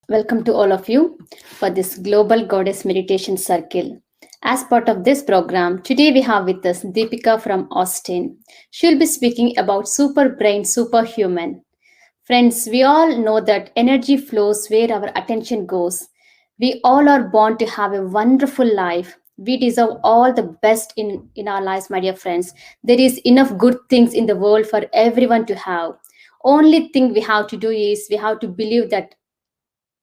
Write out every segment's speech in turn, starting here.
Welcome to all of you for this Global Goddess Meditation Circle. As part of this program, today we have with us Deepika from Austin. She'll be speaking about super brain, superhuman. Friends, we all know that energy flows where our attention goes. We all are born to have a wonderful life. We deserve all the best in our lives, my dear friends. There is enough good things in the world for everyone to have. Only thing we have to do is we have to believe that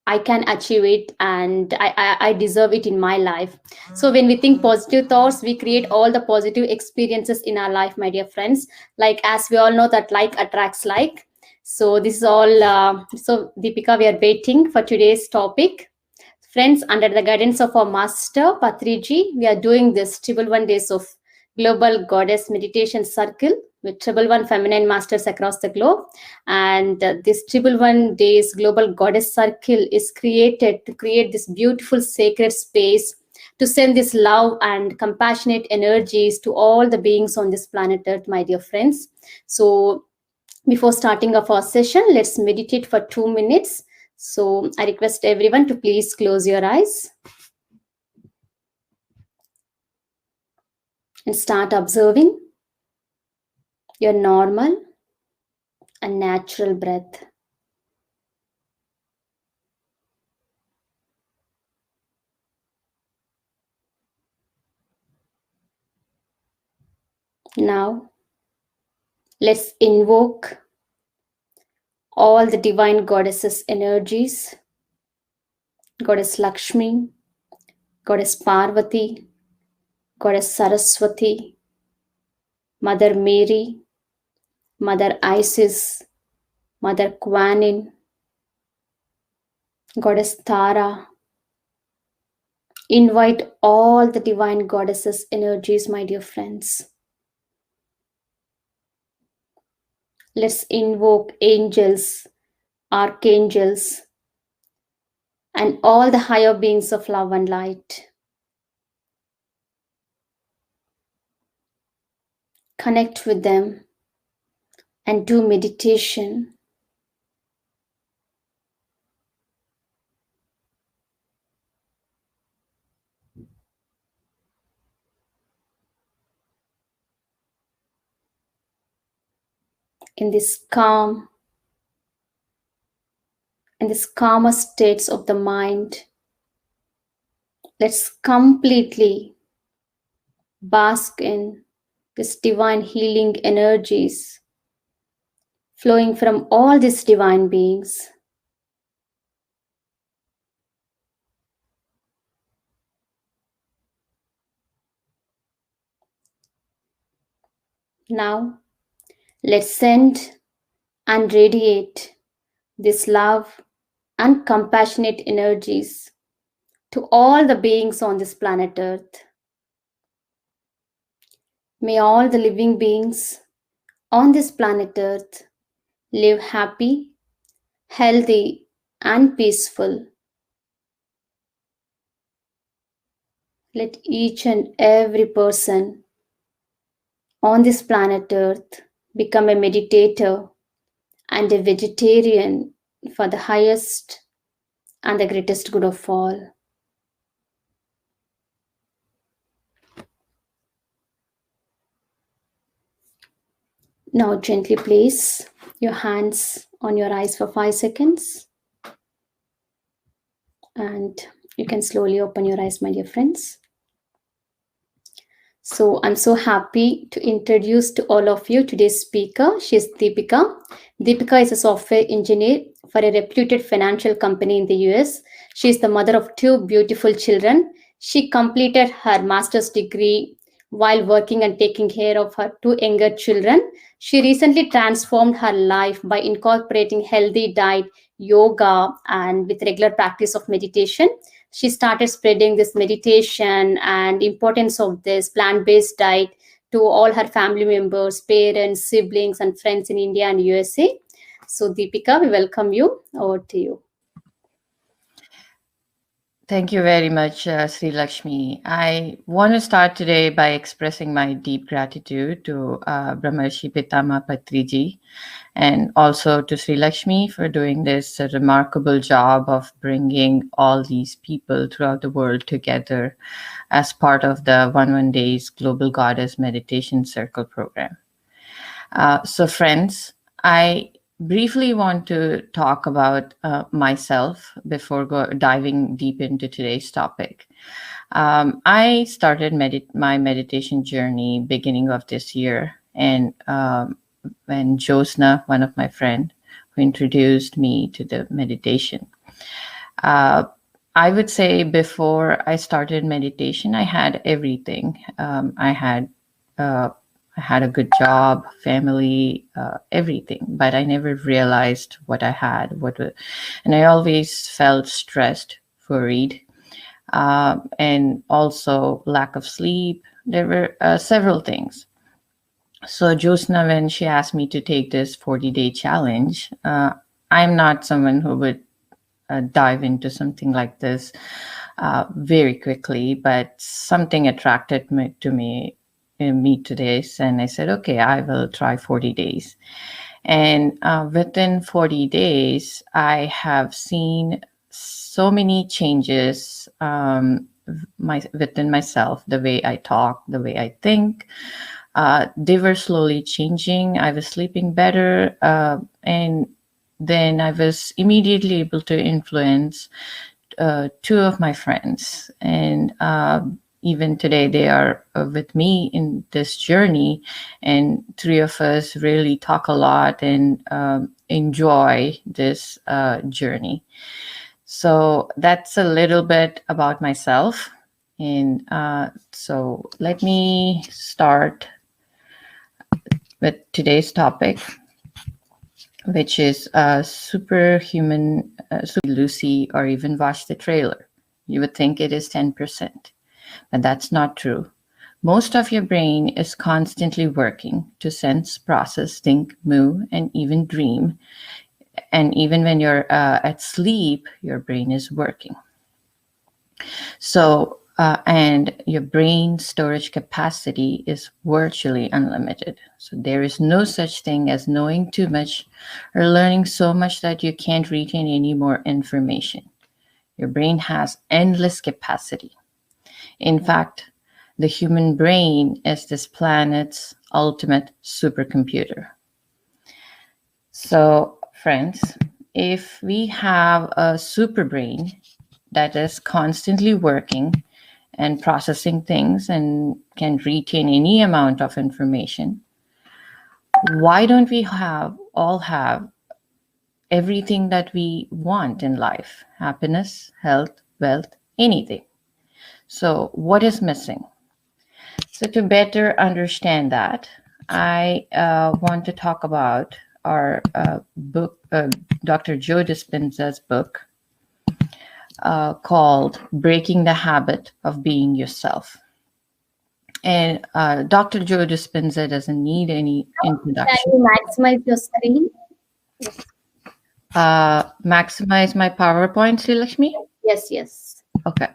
I can achieve it and I deserve it in my life. So when we think positive thoughts, we create all the positive experiences in our life, my dear friends. Like as we all know that like attracts like. So this is all. So Deepika, we are waiting for today's topic. Friends, under the guidance of our master Patriji, we are doing this triple 1 days of Global Goddess Meditation Circle with triple one feminine masters across the globe. And this triple 1 days Global Goddess Circle is created to create this beautiful sacred space to send this love and compassionate energies to all the beings on this planet Earth, my dear friends. So before starting off our session, let's meditate for 2 minutes. So I request everyone to please close your eyes and start observing your normal and natural breath. Now, let's invoke all the divine goddesses' energies, Goddess Lakshmi, Goddess Parvati, Goddess Saraswati, Mother Mary, Mother Isis, Mother Kuan Yin, Goddess Tara. Invite all the divine goddesses' energies, my dear friends. Let's invoke angels, archangels, and all the higher beings of love and light. Connect with them and do meditation. In this calm, in this calmer states of the mind, let's completely bask in this divine healing energies flowing from all these divine beings. Now, let's send and radiate this love and compassionate energies to all the beings on this planet Earth. May all the living beings on this planet Earth live happy, healthy, and peaceful. Let each and every person on this planet Earth become a meditator and a vegetarian for the highest and the greatest good of all. Now gently place your hands on your eyes for 5 seconds. And you can slowly open your eyes, my dear friends. So I'm so happy to introduce to all of you today's speaker. She's Deepika. Deepika is a software engineer for a reputed financial company in the US. She's the mother of 2 beautiful children. She completed her master's degree while working and taking care of her 2 younger children. She recently transformed her life by incorporating healthy diet, yoga, and with regular practice of meditation. She started spreading this meditation and importance of this plant-based diet to all her family members, parents, siblings, and friends in India and USA. So Deepika, we welcome you. Over to you. Thank you very much, Sri Lakshmi. I want to start today by expressing my deep gratitude to Brahmarshi Pitama Patriji and also to Sri Lakshmi for doing this remarkable job of bringing all these people throughout the world together as part of the 1 Days Global Goddess Meditation Circle program. So, friends, I briefly want to talk about myself before diving deep into today's topic. I started my meditation journey beginning of this year, and when Josna, one of my friends, who introduced me to the meditation. I would say before I started meditation, I had everything. I had a good job, family, everything, but I never realized what I had. And I always felt stressed, worried, and also lack of sleep. There were several things. So Josna, when she asked me to take this 40-day challenge, I'm not someone who would dive into something like this very quickly, but something attracted me to this, and I said, okay, I will try 40 days. And within 40 days, I have seen so many changes within myself, the way I talk, the way I think. They were slowly changing. I was sleeping better, and then I was immediately able to influence two of my friends. And even today, they are with me in this journey. And three of us really talk a lot and enjoy this journey. So that's a little bit about myself. And so let me start with today's topic, which is superhuman, Lucy, or even watch the trailer. You would think it is 10%, but that's not true. Most of your brain is constantly working to sense, process, think, move, and even dream. And even when you're at sleep, your brain is working. So, and your brain storage capacity is virtually unlimited. So there is no such thing as knowing too much or learning so much that you can't retain any more information. Your brain has endless capacity. In fact, the human brain is this planet's ultimate supercomputer. So, friends, if we have a super brain that is constantly working and processing things and can retain any amount of information, why don't we all have everything that we want in life? Happiness, health, wealth, anything. So what is missing? So to better understand that, I want to talk about our book, Dr. Joe Dispenza's book, called Breaking the Habit of Being Yourself. And Dr. Joe Dispenza doesn't need any introduction. Can you maximize your screen? Maximize my PowerPoint, Sri Lakshmi? Yes, yes. Okay.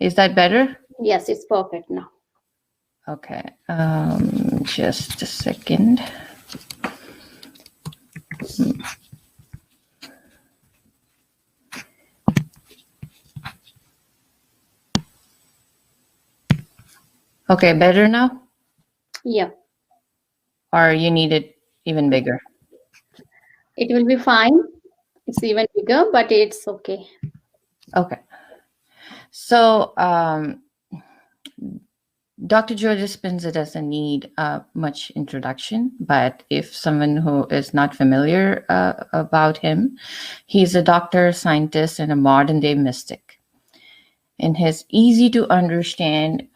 Is that better? Yes, it's perfect now. Okay. Just a second. Okay, better now? Yeah. Or you need it even bigger? It will be fine. It's even bigger, but it's okay. Okay. So, Dr. Joe Dispenza doesn't need much introduction, but if someone who is not familiar about him, he's a doctor, scientist, and a modern-day mystic. In his easy-to-understand,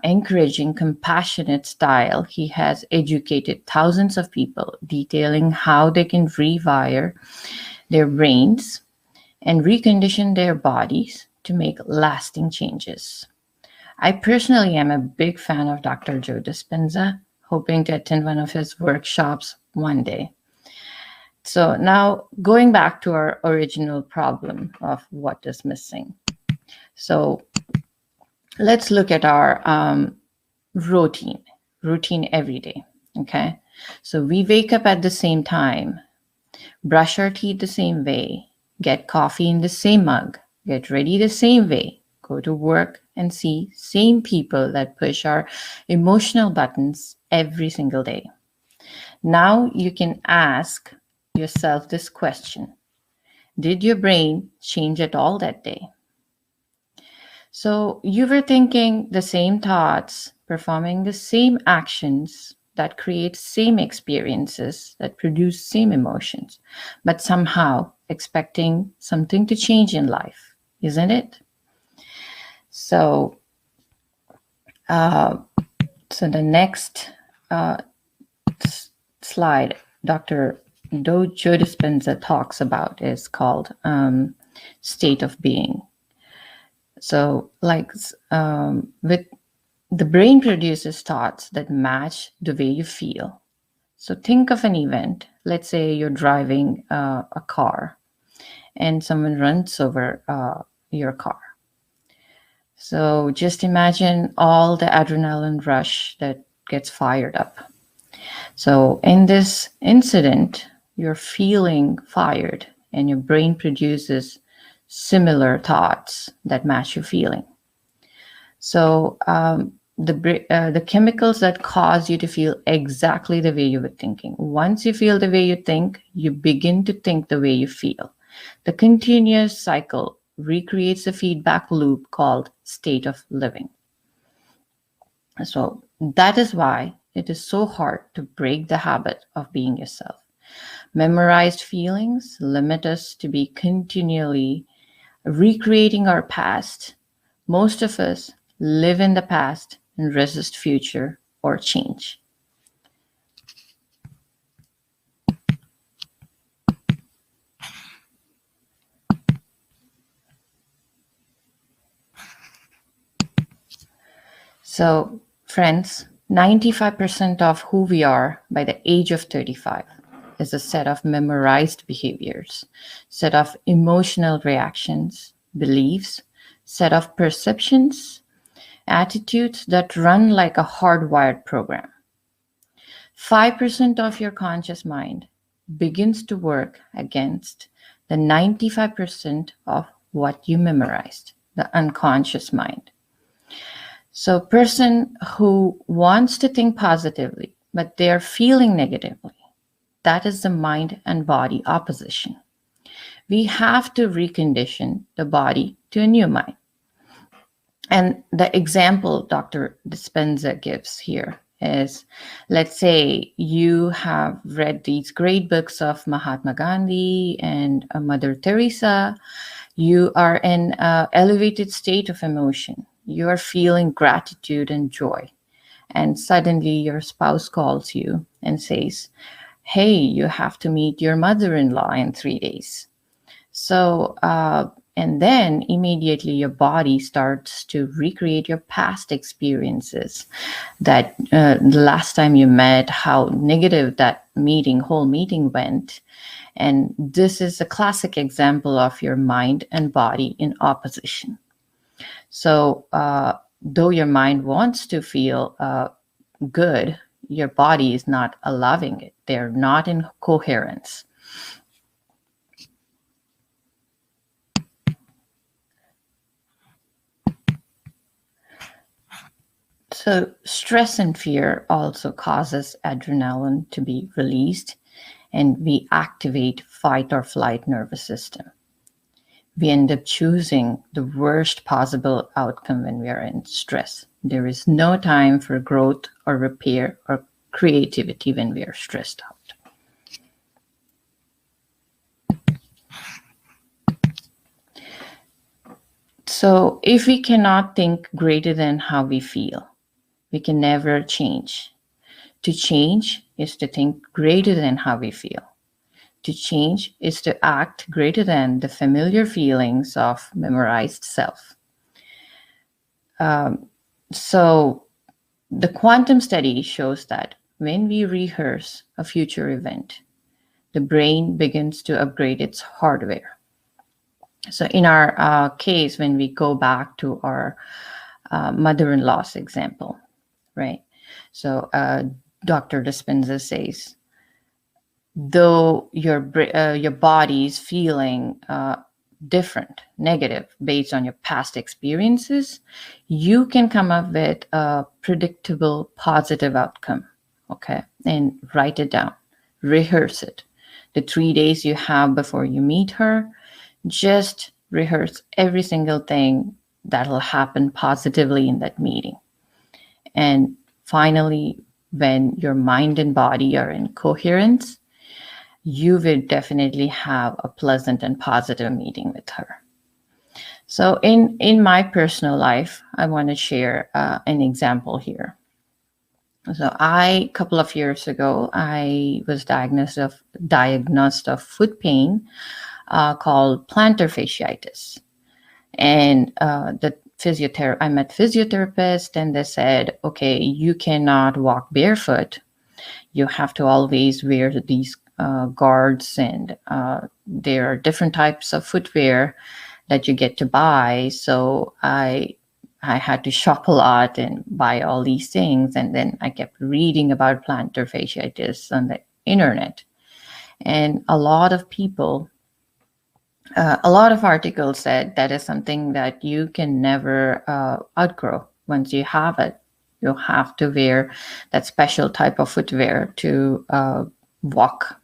encouraging, compassionate style, he has educated thousands of people, detailing how they can rewire their brains and recondition their bodies to make lasting changes. I personally am a big fan of Dr. Joe Dispenza, hoping to attend one of his workshops one day. So now going back to our original problem of what is missing. So let's look at our routine every day. Okay. So we wake up at the same time, brush our teeth the same way, get coffee in the same mug, get ready the same way, go to work and see same people that push our emotional buttons every single day. Now you can ask yourself this question. Did your brain change at all that day? So you were thinking the same thoughts, performing the same actions that create same experiences, that produce same emotions, but somehow expecting something to change in life, isn't it? So, the next slide, Dr. Joe Dispenza talks about is called state of being. So, with the brain produces thoughts that match the way you feel. So think of an event. Let's say you're driving a car and someone runs over your car. So just imagine all the adrenaline rush that gets fired up. So in this incident, you're feeling fired and your brain produces similar thoughts that match your feeling. So the chemicals that cause you to feel exactly the way you were thinking. Once you feel the way you think, you begin to think the way you feel. The continuous cycle recreates a feedback loop called state of living. So that is why it is so hard to break the habit of being yourself. Memorized feelings limit us to be continually recreating our past. Most of us live in the past and resist future or change. So, friends, 95% of who we are by the age of 35 is a set of memorized behaviors, set of emotional reactions, beliefs, set of perceptions, attitudes that run like a hardwired program. 5% of your conscious mind begins to work against the 95% of what you memorized, the unconscious mind. So a person who wants to think positively, but they're feeling negatively, that is the mind and body opposition. We have to recondition the body to a new mind. And the example Dr. Dispenza gives here is, let's say you have read these great books of Mahatma Gandhi and Mother Teresa. You are in an elevated state of emotion. You are feeling gratitude and joy. And suddenly your spouse calls you and says, hey, you have to meet your mother-in-law in 3 days. So, and then immediately your body starts to recreate your past experiences, that the last time you met, how negative that whole meeting went. And this is a classic example of your mind and body in opposition. So though your mind wants to feel good, your body is not allowing it. They're not in coherence. So stress and fear also causes adrenaline to be released, and we activate fight or flight nervous system. We end up choosing the worst possible outcome when we are in stress. There is no time for growth or repair or creativity when we are stressed out. So if we cannot think greater than how we feel, we can never change. To change is to think greater than how we feel. To change is to act greater than the familiar feelings of memorized self. So the quantum study shows that when we rehearse a future event, the brain begins to upgrade its hardware. So in our case, when we go back to our mother-in-law's example, right? So Dr. Dispenza says, though your body is feeling different, negative, based on your past experiences, you can come up with a predictable positive outcome, okay? And write it down, rehearse it. The 3 days you have before you meet her, just rehearse every single thing that will happen positively in that meeting. And finally, when your mind and body are in coherence, you will definitely have a pleasant and positive meeting with her. So in my personal life, I want to share an example here. So a couple of years ago, I was diagnosed of foot pain called plantar fasciitis. And I met physiotherapist, and they said, okay, you cannot walk barefoot. You have to always wear these guards, and there are different types of footwear that you get to buy. So I had to shop a lot and buy all these things. And then I kept reading about plantar fasciitis on the internet. And a lot of articles said that is something that you can never outgrow. Once you have it, you have to wear that special type of footwear to walk.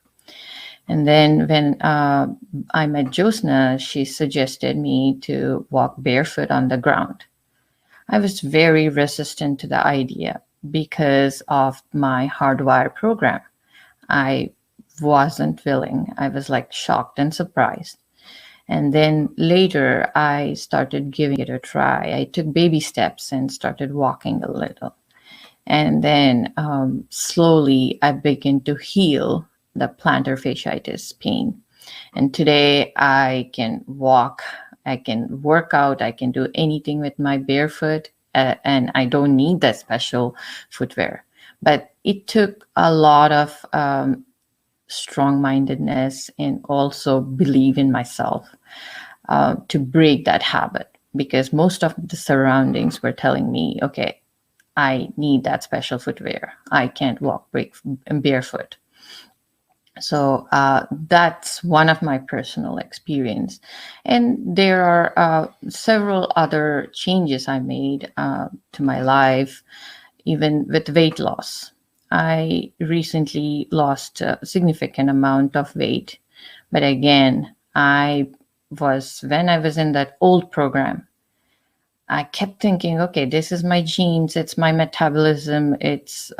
And then when I met Josna, she suggested me to walk barefoot on the ground. I was very resistant to the idea because of my hardwire program. I wasn't willing. I was like shocked and surprised. And then later, I started giving it a try. I took baby steps and started walking a little. And then slowly, I began to heal the plantar fasciitis pain. And today, I can walk, I can work out, I can do anything with my barefoot, and I don't need that special footwear. But it took a lot of strong-mindedness and also believe in myself to break that habit, because most of the surroundings were telling me, okay, I need that special footwear. I can't walk barefoot. So that's one of my personal experience. And there are several other changes I made to my life, even with weight loss. I recently lost a significant amount of weight. But again, when I was in that old program, I kept thinking, okay, this is my genes, it's my metabolism, it's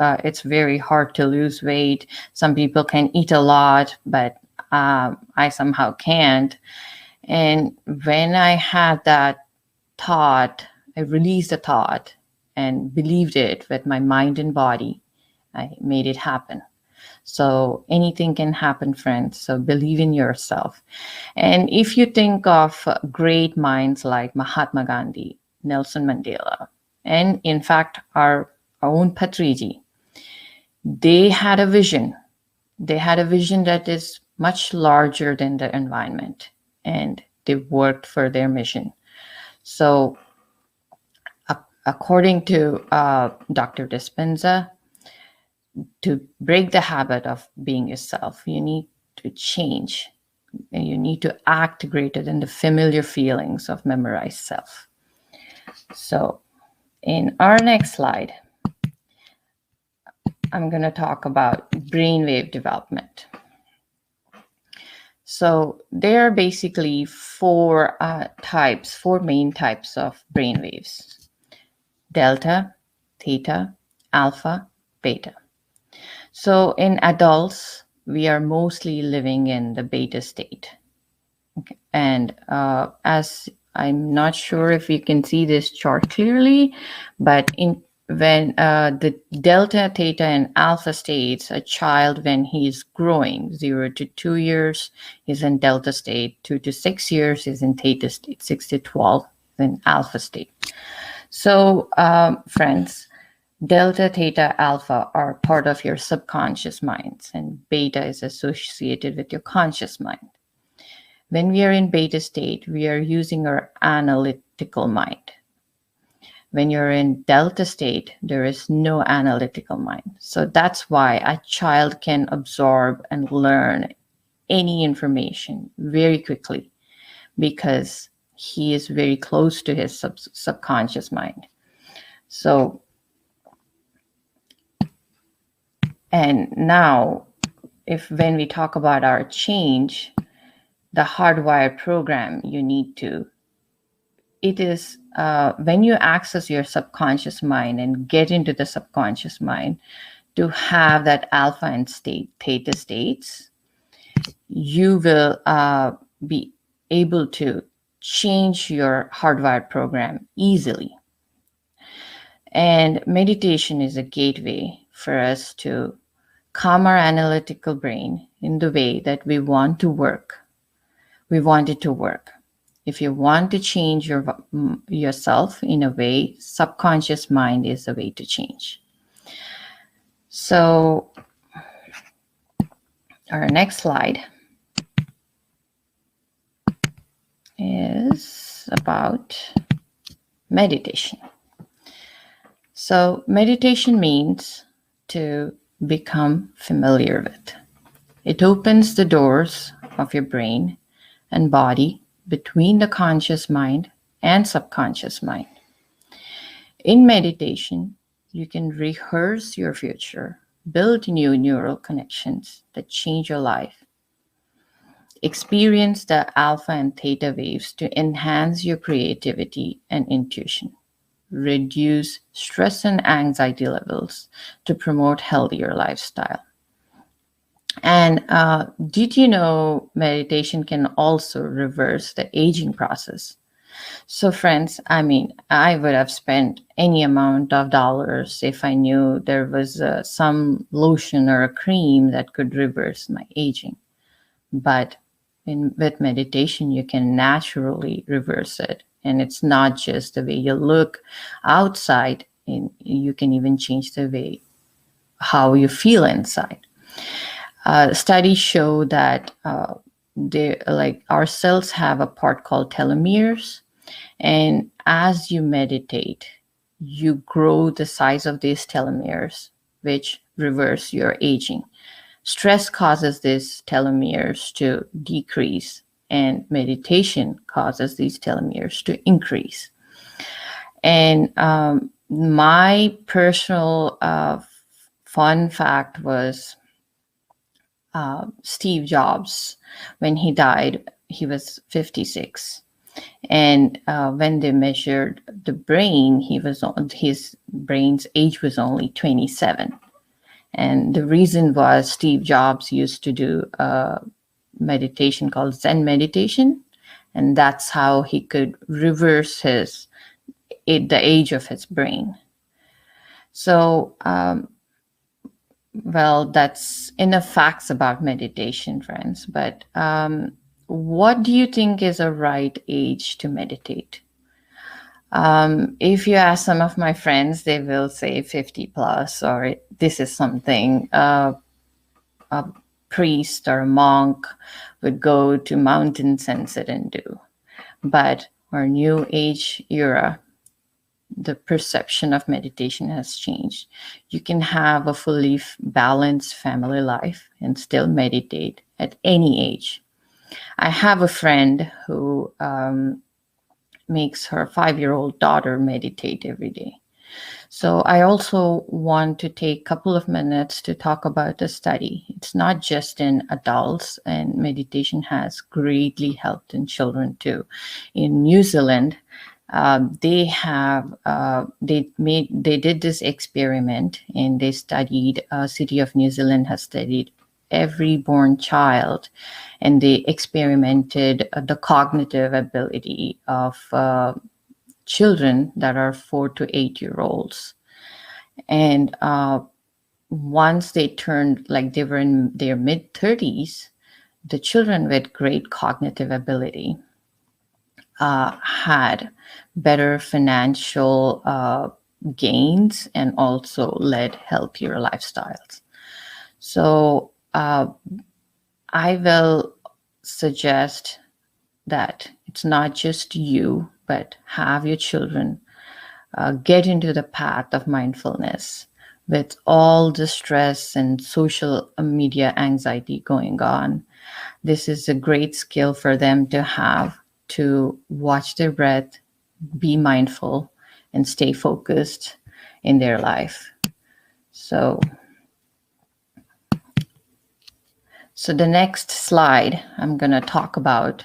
very hard to lose weight. Some people can eat a lot, but I somehow can't. And when I had that thought, I released the thought and believed it with my mind and body. I made it happen. So anything can happen, friends. So believe in yourself. And if you think of great minds like Mahatma Gandhi, Nelson Mandela, and in fact, our own Patriji, they had a vision. They had a vision that is much larger than the environment, and they worked for their mission. So according to Dr. Dispenza, to break the habit of being yourself, you need to change, and you need to act greater than the familiar feelings of memorized self. So in our next slide, I'm going to talk about brainwave development. So there are basically four main types of brainwaves: delta, theta, alpha, beta. So in adults, we are mostly living in the beta state. Okay. And as I'm not sure if you can see this chart clearly, but when the delta, theta, and alpha states, a child, when he's growing, 0 to 2 years is in delta state, 2 to 6 years is in theta state, 6 to 12 is in alpha state. So friends, delta, theta, alpha are part of your subconscious minds, and beta is associated with your conscious mind. When we are in beta state, we are using our analytical mind. When you're in delta state, there is no analytical mind. So that's why a child can absorb and learn any information very quickly, because he is very close to his subconscious mind. So, and now, when we talk about our change, the hardwired program you need to, it is when you access your subconscious mind and get into the subconscious mind to have that alpha and theta states, you will be able to change your hardwired program easily. And meditation is a gateway for us to calm our analytical brain in the way that we want to work. We want it to work. If you want to change yourself in a way, subconscious mind is the way to change. So our next slide is about meditation. So meditation means to become familiar with. It opens the doors of your brain and body between the conscious mind and subconscious mind. In meditation, you can rehearse your future, build new neural connections that change your life, experience the alpha and theta waves to enhance your creativity and intuition, reduce stress and anxiety levels to promote healthier lifestyle. And did you know meditation can also reverse the aging process? So friends, I mean, I would have spent any amount of dollars if I knew there was some lotion or a cream that could reverse my aging. But with meditation, you can naturally reverse it. And it's not just the way you look outside, and you can even change the way how you feel inside. Studies show that our cells have a part called telomeres, and as you meditate, you grow the size of these telomeres, which reverse your aging. Stress causes these telomeres to decrease, and meditation causes these telomeres to increase. And my personal fun fact was Steve Jobs. When he died, he was 56. And when they measured the brain, his brain's age was only 27. And the reason was Steve Jobs used to do a meditation called Zen meditation, and that's how he could reverse the age of his brain. So, well, that's enough facts about meditation, friends. But what do you think is a right age to meditate? If you ask some of my friends, they will say 50 plus, or this is something a priest or a monk would go to mountains and sit and do. But our new age era, the perception of meditation has changed. You can have a fully balanced family life and still meditate at any age. I have a friend who makes her 5-year-old daughter meditate every day. So I also want to take a couple of minutes to talk about the study. It's not just in adults, and meditation has greatly helped in children too. In New Zealand, they did this experiment, and they studied, City of New Zealand has studied every born child, and they experimented the cognitive ability of children that are 4 to 8 year olds. And once they turned, like they were in their mid 30s, the children with great cognitive ability had better financial gains and also led healthier lifestyles. So I will suggest that it's not just you, but have your children get into the path of mindfulness with all the stress and social media anxiety going on. This is a great skill for them to have, to watch their breath, be mindful, and stay focused in their life. So the next slide I'm going to talk about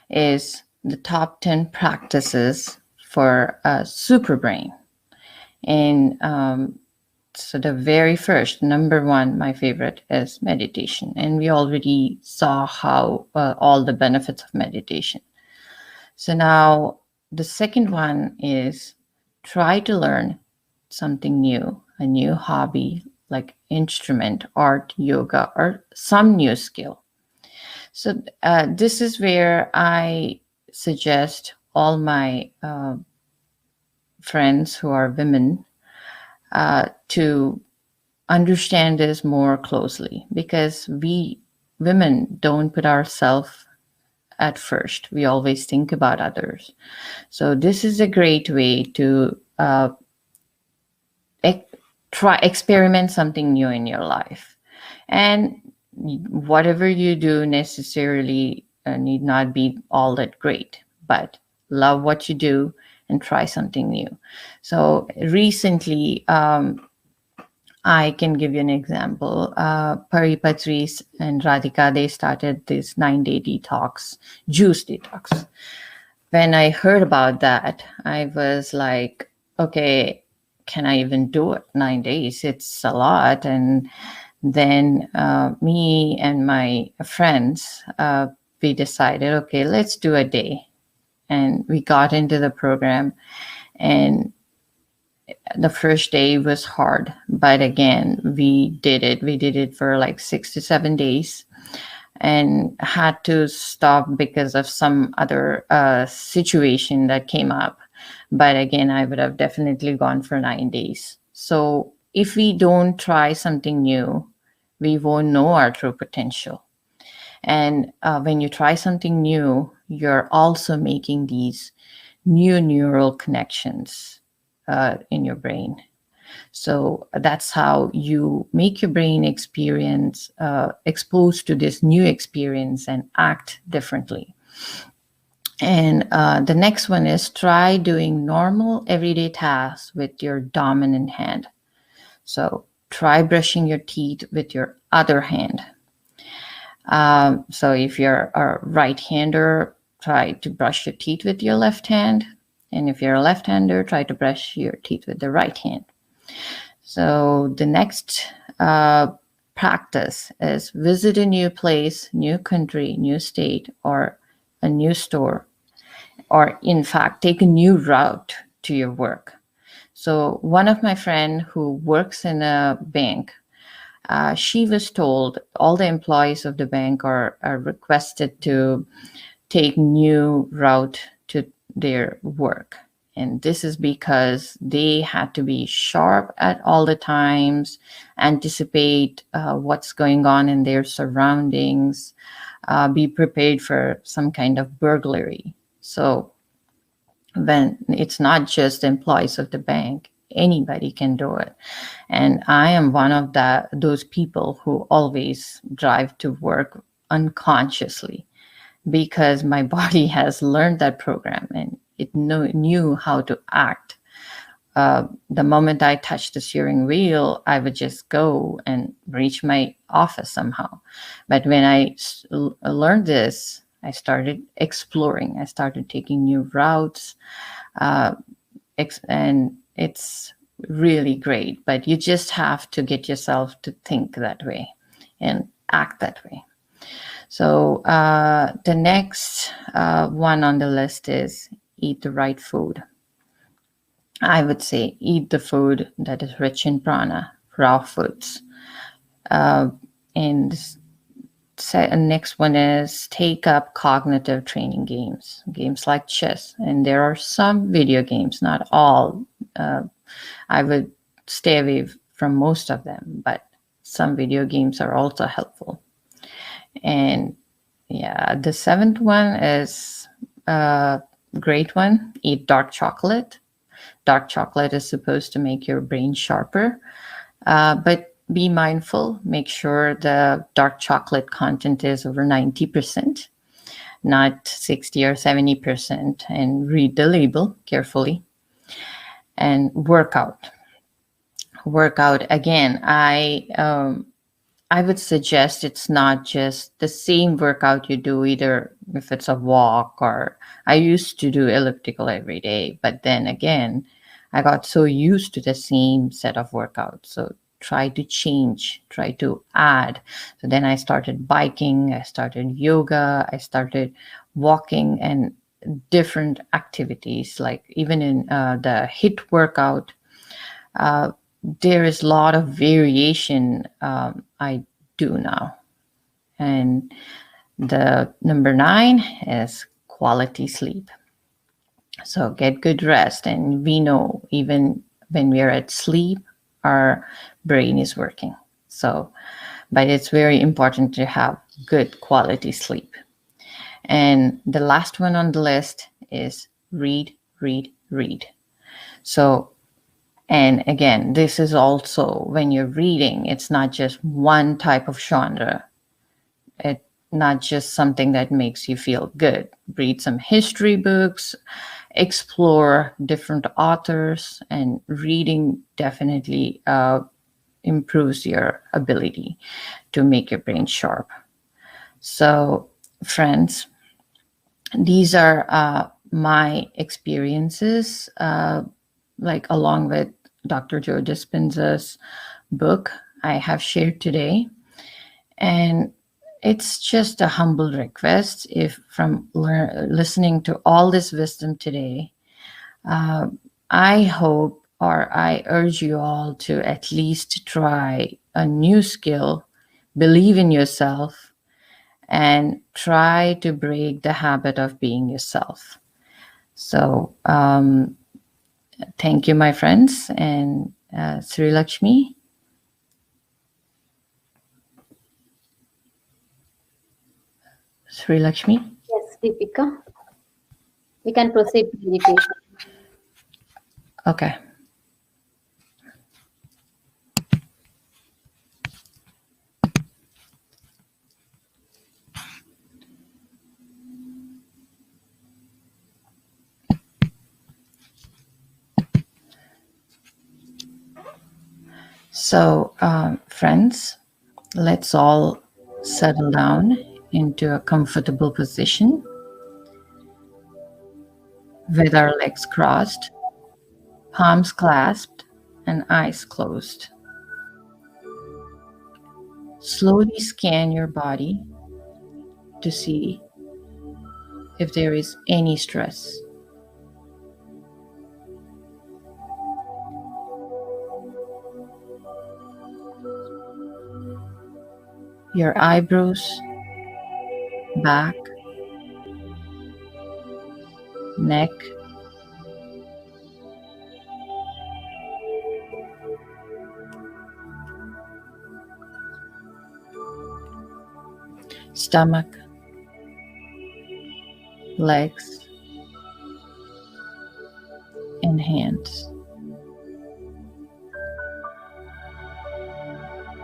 is the top 10 practices for a super brain. And so the very first, number one, my favorite, is meditation. And we already saw how all the benefits of meditation. So now the second one is try to learn something new, a new hobby like instrument, art, yoga, or some new skill. So this is where I suggest all my friends who are women to understand this more closely, because we women don't put ourselves at first. We always think about others. So this is a great way to try experiment something new in your life. And whatever you do necessarily need not be all that great, but love what you do and try something new. So recently, I can give you an example. Pari, Patris, and Radhika, they started this 9-day detox, juice detox. When I heard about that, I was like, okay, can I even do it? 9 days, it's a lot. And then me and my friends, we decided, okay, let's do a day. And we got into the program, and the first day was hard, but again, we did it. We did it for like 6 to 7 days and had to stop because of some other situation that came up. But again, I would have definitely gone for 9 days. So if we don't try something new, we won't know our true potential. And when you try something new, you're also making these new neural connections in your brain. So that's how you make your brain experience exposed to this new experience and act differently. And the next one is try doing normal everyday tasks with your dominant hand. So try brushing your teeth with your other hand. So if you're a right-hander, try to brush your teeth with your left hand. And if you're a left-hander, try to brush your teeth with the right hand. So the next practice is visit a new place, new country, new state, or a new store, or in fact, take a new route to your work. So one of my friends who works in a bank, she was told all the employees of the bank are requested to take new route to their work. And this is because they had to be sharp at all the times, anticipate what's going on in their surroundings, be prepared for some kind of burglary. So when it's not just employees of the bank, anybody can do it. And I am one of those people who always drive to work unconsciously, because my body has learned that program and it knew how to act. The moment I touched the steering wheel, I would just go and reach my office somehow. But when I learned this, I started exploring. I started taking new routes, and it's really great. But you just have to get yourself to think that way and act that way. So the next one on the list is eat the right food. I would say eat the food that is rich in prana, raw foods. And next one is take up cognitive training games like chess. And there are some video games, not all. I would stay away from most of them, but some video games are also helpful. And Yeah, the seventh one is a great one. Eat dark chocolate. Dark chocolate is supposed to make your brain sharper, but be mindful. Make sure the dark chocolate content is over 90%, not 60 or 70%, and read the label carefully. And workout again. I would suggest it's not just the same workout you do, either if it's a walk, or I used to do elliptical every day, but then again, I got so used to the same set of workouts. So try to change, try to add. So then I started biking, I started yoga, I started walking, and different activities, like even in the HIIT workout. Uh, there is a lot of variation I do now. And the number 9 is quality sleep. So get good rest. And we know even when we're at sleep, our brain is working. So, but it's very important to have good quality sleep. And the last one on the list is read, read, read. So, and again, this is also when you're reading, it's not just one type of genre. It's not just something that makes you feel good. Read some history books, explore different authors, and reading definitely improves your ability to make your brain sharp. So, friends, these are my experiences, like along with Dr. Joe Dispenza's book I have shared today. And it's just a humble request, if from listening to all this wisdom today, I hope, or I urge you all to at least try a new skill, believe in yourself, and try to break the habit of being yourself. So, thank you, my friends, and Sri Lakshmi. Sri Lakshmi. Yes, Deepika. We can proceed to meditation. Okay. So, friends, let's all settle down into a comfortable position with our legs crossed, palms clasped, and eyes closed. Slowly scan your body to see if there is any stress. Your eyebrows, back, neck, stomach, legs, and hands.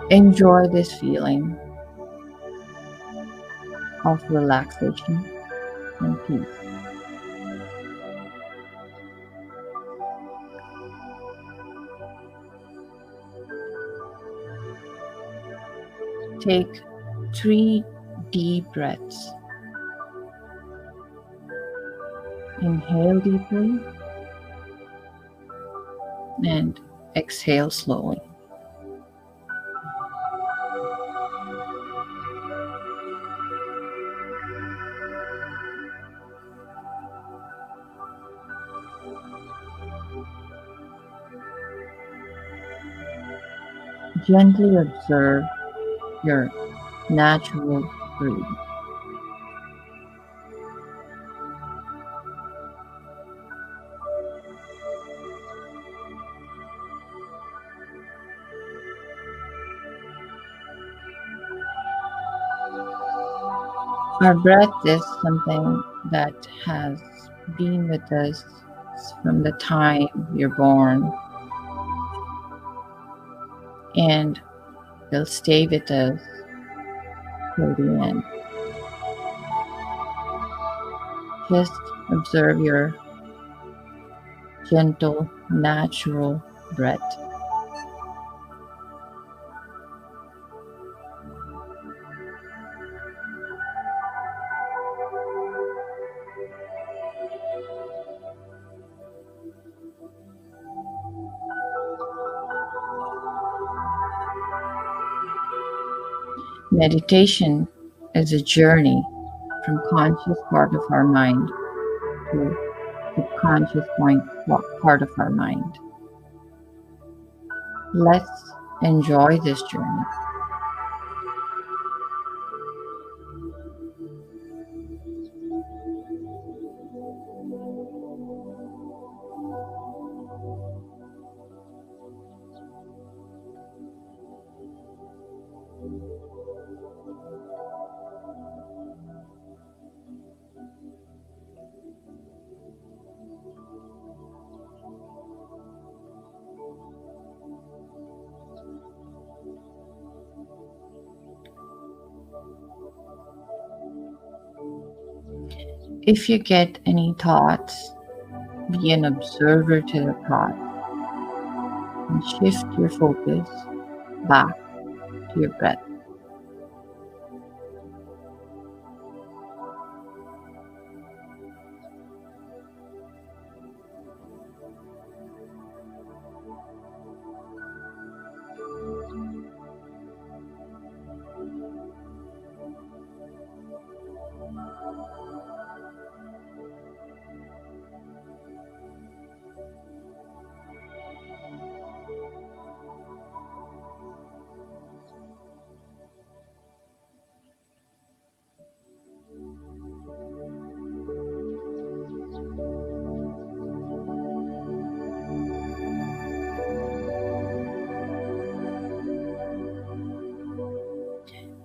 Enjoy this feeling of relaxation and peace. Take 3 deep breaths. Inhale deeply and exhale slowly. Gently observe your natural breathing. Our breath is something that has been with us from the time we're born and will stay with us till the end. Just observe your gentle, natural breath. Meditation is a journey from conscious part of our mind to subconscious part of our mind. Let's enjoy this journey. If you get any thoughts, be an observer to the thought and shift your focus back to your breath.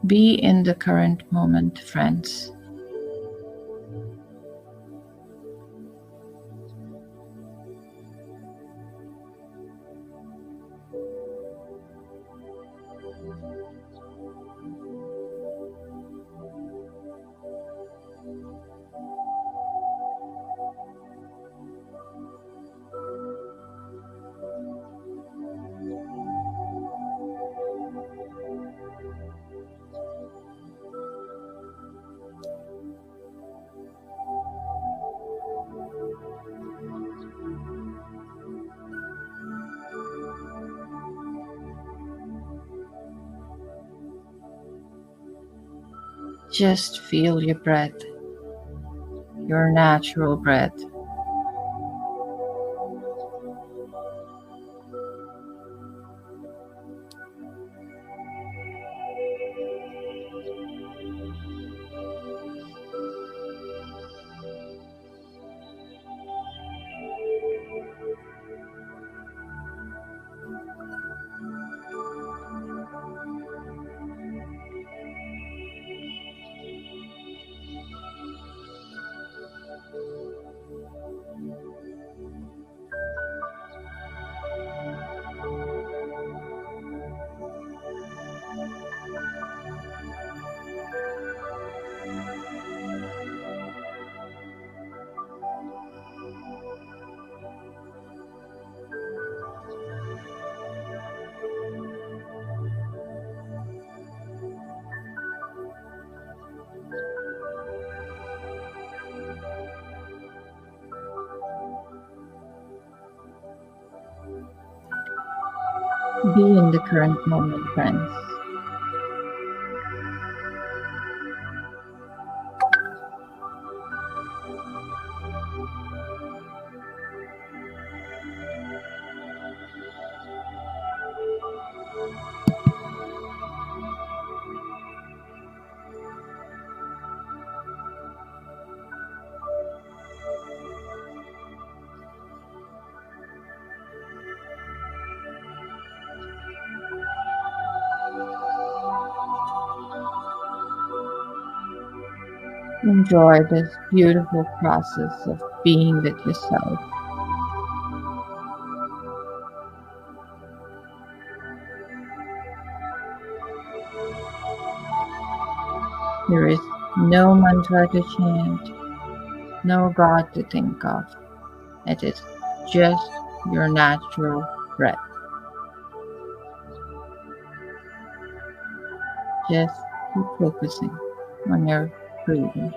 Be in the current moment, friends. Just feel your breath, your natural breath. Be in the current moment, friends. Enjoy this beautiful process of being with yourself. There is no mantra to chant, no God to think of. It is just your natural breath. Just keep focusing on your breathing.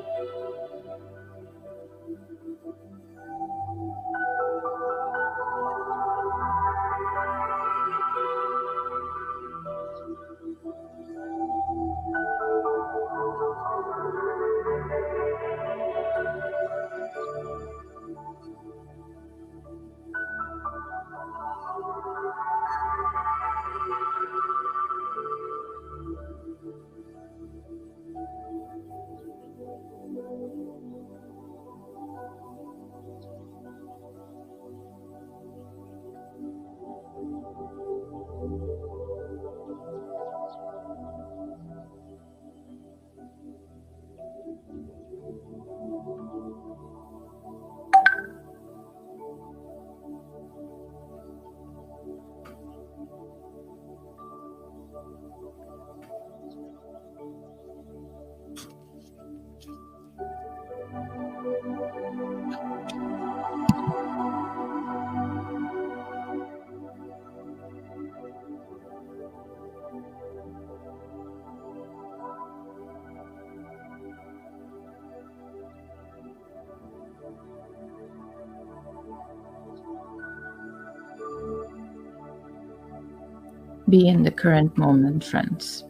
Be in the current moment, friends.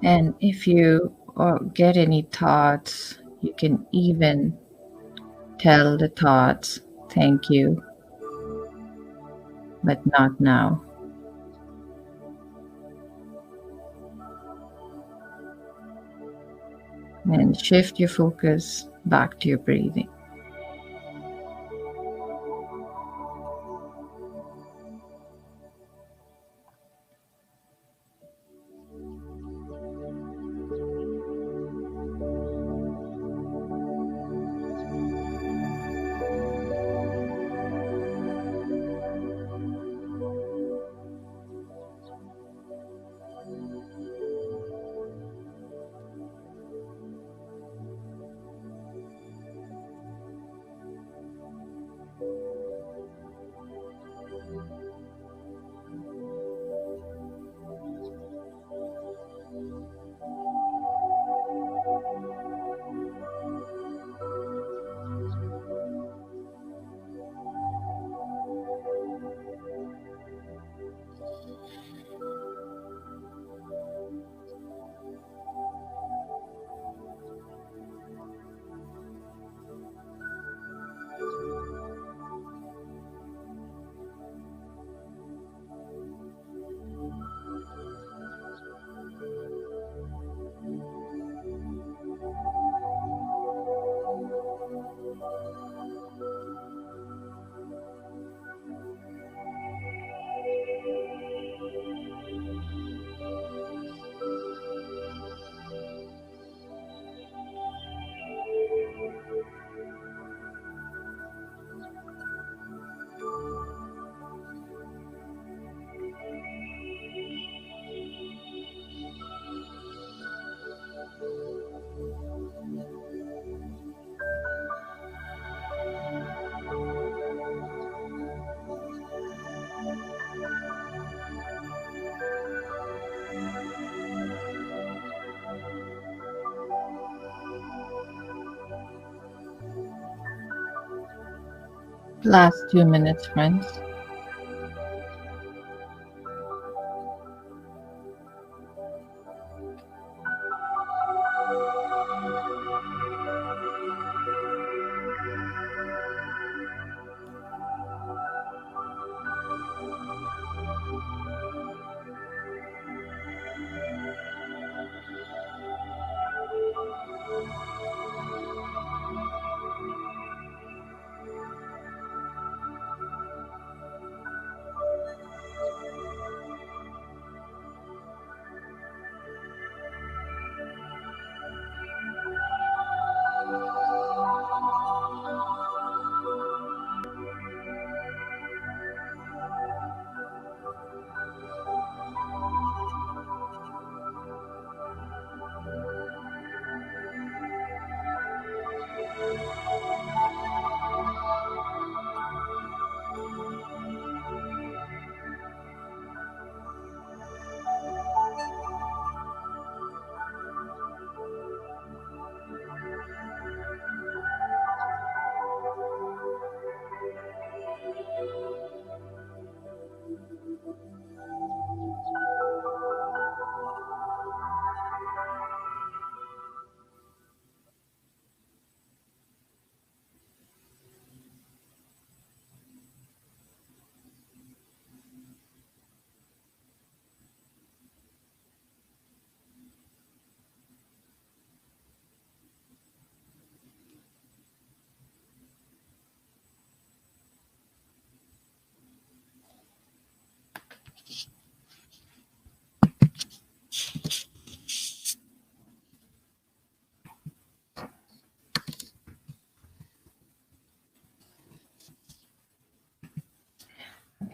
And if you get any thoughts, you can even tell the thoughts, thank you, but not now. And shift your focus back to your breathing. Last 2 minutes, friends.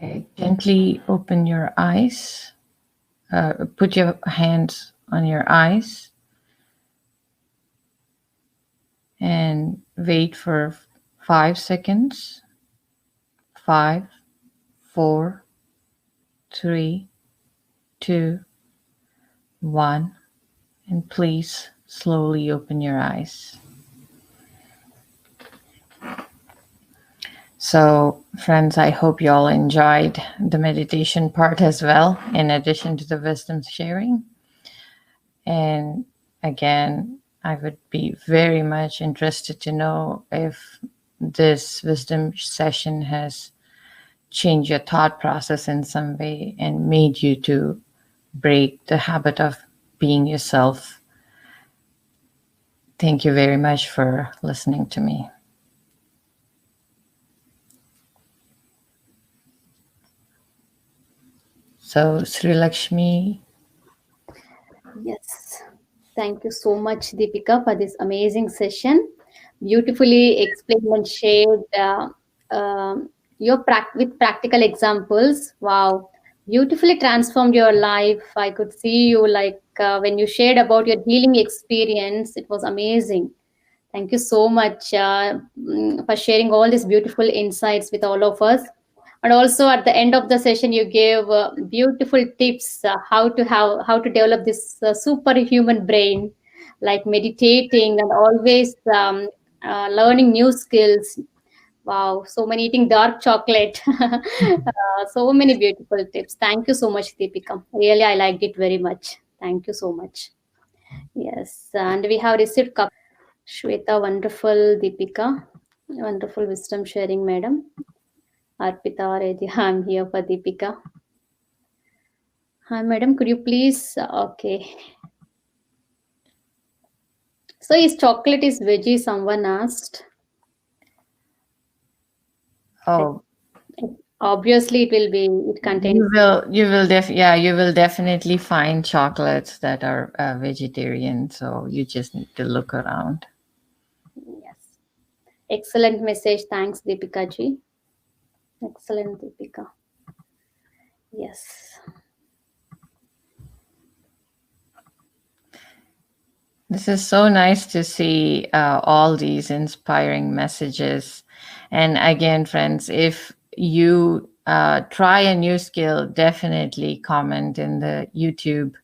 Okay, gently open your eyes. Put your hands on your eyes and wait for 5 seconds. 5, 4, 3, 2, 1, and please slowly open your eyes. So, friends, I hope you all enjoyed the meditation part as well, in addition to the wisdom sharing. And again, I would be very much interested to know if this wisdom session has changed your thought process in some way and made you to break the habit of being yourself. Thank you very much for listening to me. So, Sri Lakshmi. Yes. Thank you so much, Deepika, for this amazing session. Beautifully explained and shared with practical examples. Wow. Beautifully transformed your life. I could see you like when you shared about your healing experience, it was amazing. Thank you so much for sharing all these beautiful insights with all of us. And also at the end of the session, you gave beautiful tips how to develop this superhuman brain, like meditating and always learning new skills. Wow, so many eating dark chocolate. So many beautiful tips. Thank you so much, Deepika. Really, I liked it very much. Thank you so much. Yes, and we have received Shweta, wonderful. Deepika, wonderful wisdom sharing, madam. Arpita, Reddy, I'm here for Deepika. Hi, madam. Could you please? Okay. So, is chocolate is veggie? Someone asked. Oh, Obviously, it will be. It contains. you will definitely find chocolates that are vegetarian. So you just need to look around. Yes. Excellent message. Thanks, Deepika ji. Excellent, Deepika. Yes. This is so nice to see all these inspiring messages. And again, friends, if you try a new skill, definitely comment in the YouTube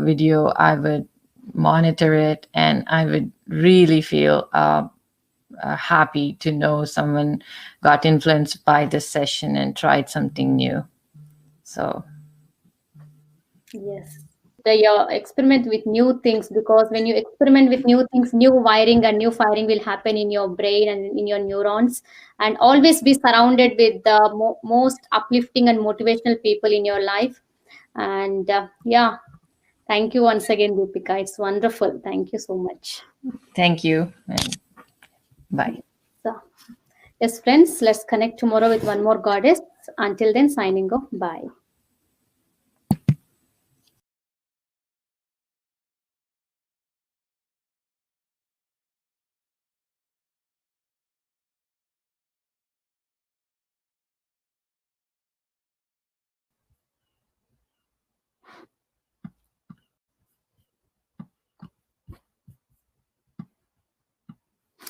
video. I would monitor it, and I would really feel happy to know someone got influenced by this session and tried something new. So, Yes. Experiment with new things, because when you experiment with new things, new wiring and new firing will happen in your brain and in your neurons. And always be surrounded with the most uplifting and motivational people in your life. And yeah, thank you once again, Deepika. It's wonderful. Thank you so much. thank you and bye. So, yes, friends, let's connect tomorrow with one more goddess. Until then, signing off. Bye.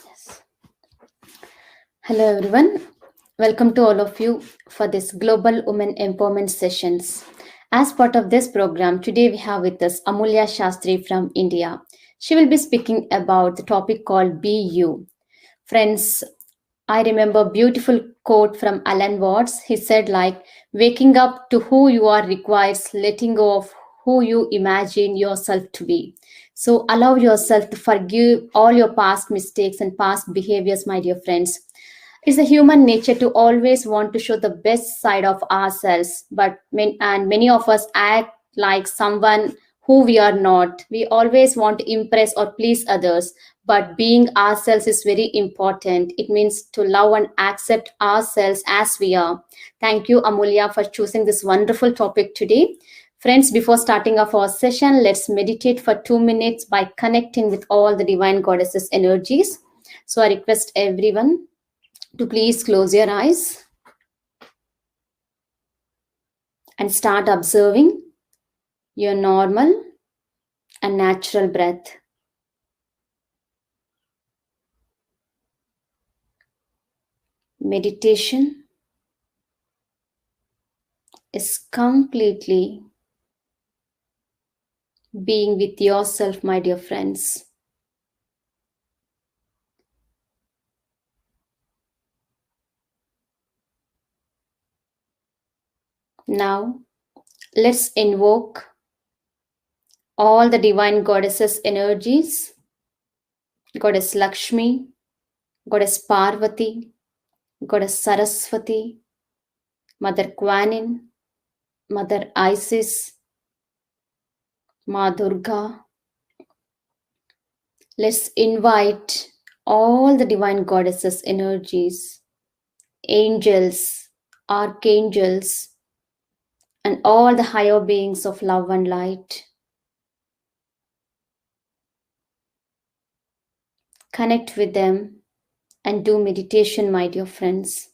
Yes. Hello, everyone. Welcome to all of you for this Global Women Empowerment Sessions. As part of this program, today we have with us Amulya Shastri from India. She will be speaking about the topic called Be You. Friends, I remember a beautiful quote from Alan Watts. He said, like, waking up to who you are requires letting go of who you imagine yourself to be. So allow yourself to forgive all your past mistakes and past behaviors, my dear friends. It's a human nature to always want to show the best side of ourselves, but many of us act like someone who we are not. We always want to impress or please others, but being ourselves is very important. It means to love and accept ourselves as we are. Thank you, Amulya, for choosing this wonderful topic today. Friends, before starting off our session, let's meditate for 2 minutes by connecting with all the divine goddesses' energies. So I request everyone to please close your eyes and start observing your normal and natural breath. Meditation is completely being with yourself, my dear friends. Now, let's invoke all the divine goddesses energies, Goddess Lakshmi, Goddess Parvati, Goddess Saraswati, Mother Guanin, Mother Isis, Ma Durga. Let's invite all the divine goddesses energies, angels, archangels, and all the higher beings of love and light. Connect with them and do meditation, my dear friends.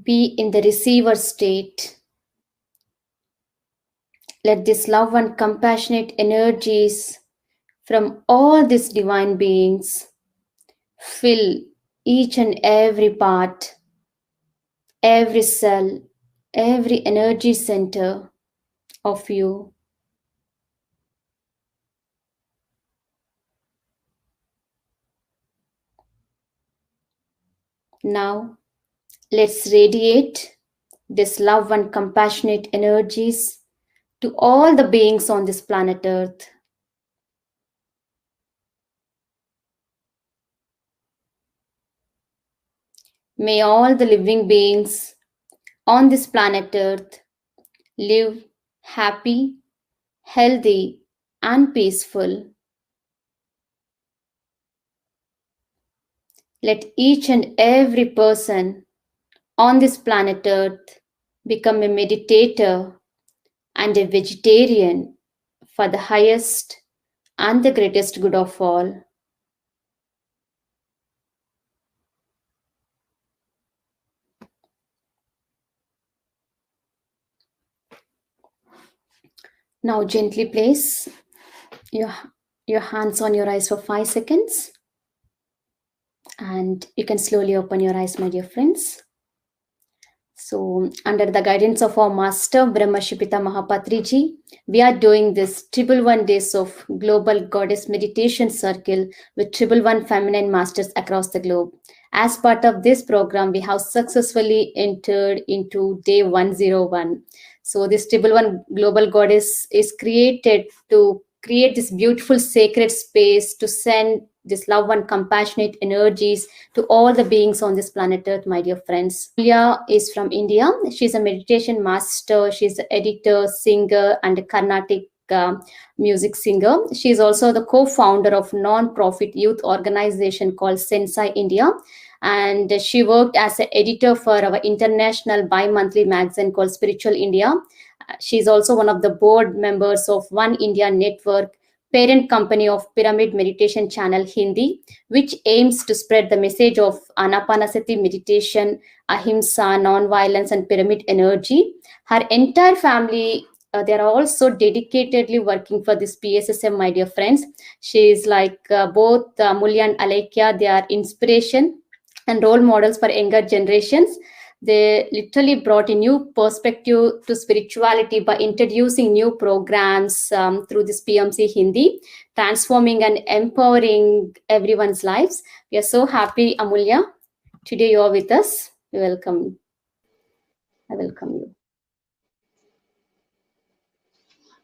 Be in the receiver state. Let this love and compassionate energies from all these divine beings fill each and every part, every cell, every energy center of you. Now, let's radiate this love and compassionate energies to all the beings on this planet Earth. May all the living beings on this planet Earth live happy, healthy, and peaceful. Let each and every person on this planet Earth become a meditator and a vegetarian for the highest and the greatest good of all. Now gently place your hands on your eyes for 5 seconds, and you can slowly open your eyes, my dear friends. So, under the guidance of our master, Brahma Shipitamaha Patriji, we are doing this triple 1 days of Global Goddess Meditation Circle with triple 1 feminine masters across the globe. As part of this program, we have successfully entered into day 101. So, this triple 1 Global Goddess is created to create this beautiful sacred space to send this love and compassionate energies to all the beings on this planet Earth, my dear friends. Julia is from India. She's a meditation master. She's an editor, singer, and a Carnatic music singer. She's also the co-founder of non-profit youth organization called Sensai India. And she worked as an editor for our international bi-monthly magazine called Spiritual India. She's also one of the board members of One India Network, parent company of Pyramid Meditation Channel Hindi, which aims to spread the message of Anapanasati meditation, ahimsa, non-violence, and pyramid energy. Her entire family, they are also dedicatedly working for this PSSM, my dear friends. She is like both Mulya and Alekia, they are inspiration and role models for younger generations. They literally brought a new perspective to spirituality by introducing new programs through this PMC Hindi, transforming and empowering everyone's lives. We are so happy, Amulya. Today you are with us. We welcome. I welcome you.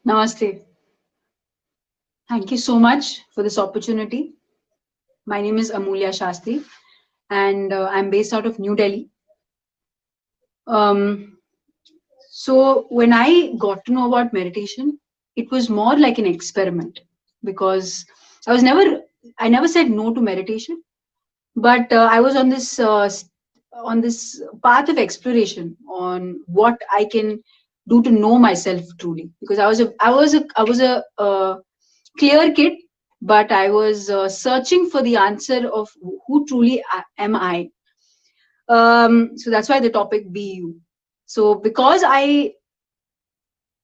Namaste. Thank you so much for this opportunity. My name is Amulya Shastri, and I'm based out of New Delhi. So when I got to know about meditation, it was more like an experiment, because I never said no to meditation, but I was on this path of exploration on what I can do to know myself truly, because I was a clear kid, but I was searching for the answer of who truly am I. So that's why the topic be you. So because I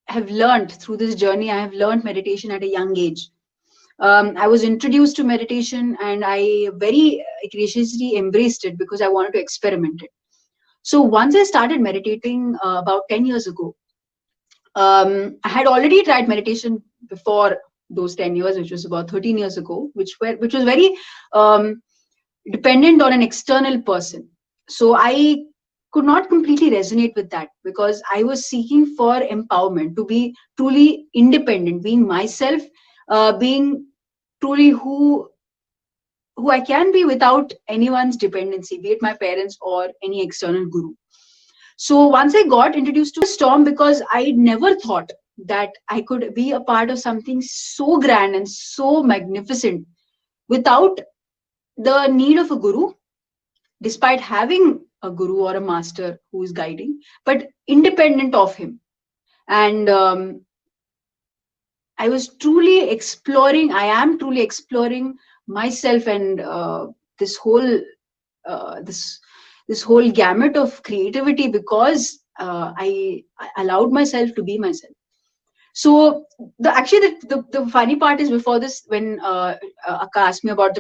have learned through this journey, I have learned meditation at a young age. I was introduced to meditation, and I very graciously embraced it because I wanted to experiment it. So once I started meditating about 10 years ago, I had already tried meditation before those 10 years, which was about 13 years ago, which was very dependent on an external person. So I could not completely resonate with that, because I was seeking for empowerment, to be truly independent, being myself, being truly who I can be without anyone's dependency, be it my parents or any external guru. So once I got introduced to Storm, because I never thought that I could be a part of something so grand and so magnificent without the need of a guru, despite having a guru or a master who is guiding, but independent of him. And I was truly exploring, I am truly exploring myself, and this whole this this whole gamut of creativity, because I allowed myself to be myself. So the funny part is, before this, when Akka asked me about the